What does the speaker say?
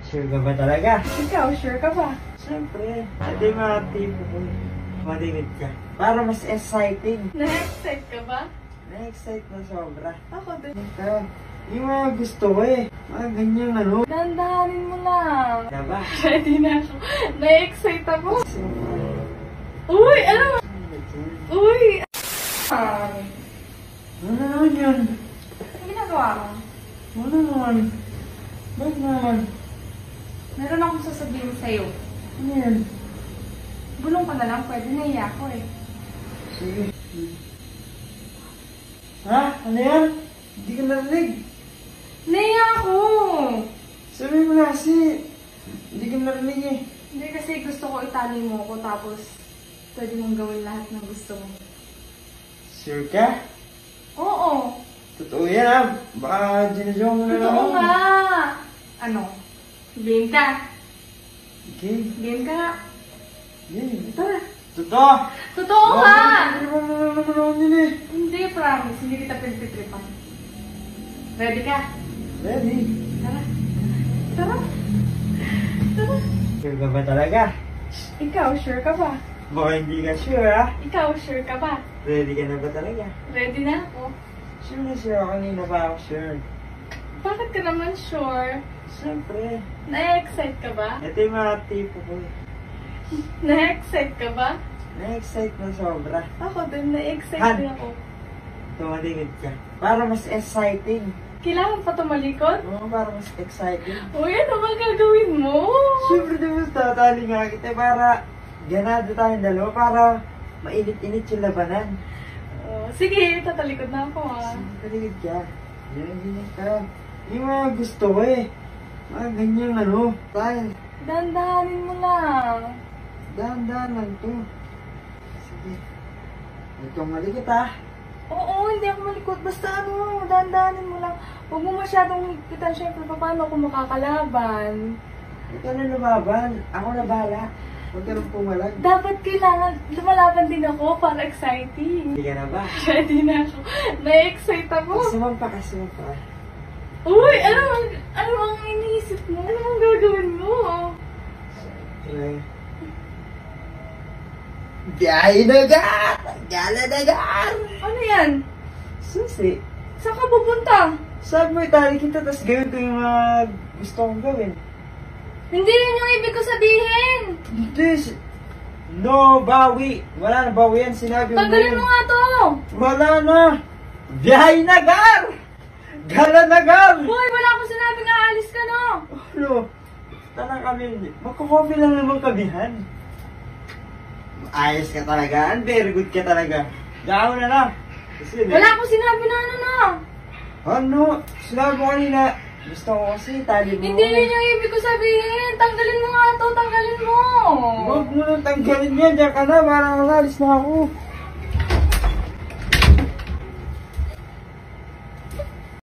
Sure ka ba talaga? Ikaw, sure ka ba? Siyempre. Ito yung mga tipo ko. Matingid ka. Para mas exciting. Na-excite ka ba? Na-excite na sobra. Ako din. Ito. Yung mga gusto ko eh. Mga ganyang ano. Dandahanin mo lang. Diba? Ready na ako. Na-excite ako. Siyempre. Uy, ano? Uy! Ano naman yun? Ano ginagawa mo? Ano naman? Bakit naman? Meron akong sasabihin sa'yo. Ano yan? Bulong ka na lang, pwede naiya ako eh. Sige. Ha? Ano yan? Hindi ka narinig. Naiya ako! Sabi mo na kasi. Hindi ka narinig eh. Hindi kasi gusto ko itali mo ako tapos pwede mong gawin lahat ng gusto mo. Sure ka? Oo! Totoo yan ah. Baka ginadyo mo na lang. Totoo nga! Ano? Game ka? Okay. Game ka? Yeah. Tara! Totoo! Totoo nga! Hindi naman naman yun eh. Hindi, promise. Hindi kita pinagtitripan. Ready ka? Ready? Tara! Tara! Tara! Sure ka ba talaga? Ikaw, sure ka ba? Baka hindi ka sure ah. Ikaw, sure ka ba? Ready ka na ba talaga? Ready na ako. Sure na sure ako. Kanina pa ako sure. Bakit ka naman sure? Siyempre. Na-excite ka ba? Ito yung mga tipo ko. Na-excite ka ba? Na-excite na sobra. Ako din, na-excite Han. din ako. Tumatingid ka. Para mas exciting. Kailangan pa tumalikod? Oo, para mas exciting. Uy, ano ba gagawin mo? Siyempre diba tatali nga kita para ganado tayong dalawa para mainit-init yung labanan. Sige, tatalikod na ako ah. Tumatingid ka. Ganyan ka. Yung mga gusto ko eh. Mga ganyang ano. Tayo. Dandahanin mo lang. Dahan-dahan lang to. Sige. Huwag kang malikit ah. Oo, hindi ako malikot. Basta ano, dandahanin mo lang. Huwag mo masyadong higpitan. Siyempre, paano ako makakalaban? Huwag ka na lumaban. Ako na bahala. Huwag ka nang pumalag. Dapat kailangan, lumalaban din ako para exciting. Hindi ka na ba? Ready na ako. Na-excite ako. Kasuman pa, kasuman pa. Uy, ano ang iniisip mo? Ano ang gagawin mo? Biyahe na gar! Gala na gar! Ano yan? Susi. Saan ka pupunta? Sabi mo itali kita, tapos gawin ko yung mga gusto kong gawin. Hindi yun yung ibig ko sabihin. This, no bawi. Wala na bawi yan, sinabi mo na Tanggalin yun. mo nga to. Wala na. Biyahe na gar! Gala na gar! Uy, wala akong sinabi nga alis ka no. Ano? Tanang kami, magkukopi lang naman kamihan. Ayos ka talaga, very good ka talaga. Gawin na lang. Kasi, Wala akong sinabi na ano no. Ano? Sinabi mo kanina, gusto ko kasi tali mo. Hindi yun yung ibig ko sabihin. Tanggalin mo nga to, tanggalin mo. Huwag mo nang tanggalin yan, diyan ka na, parang alis na ako.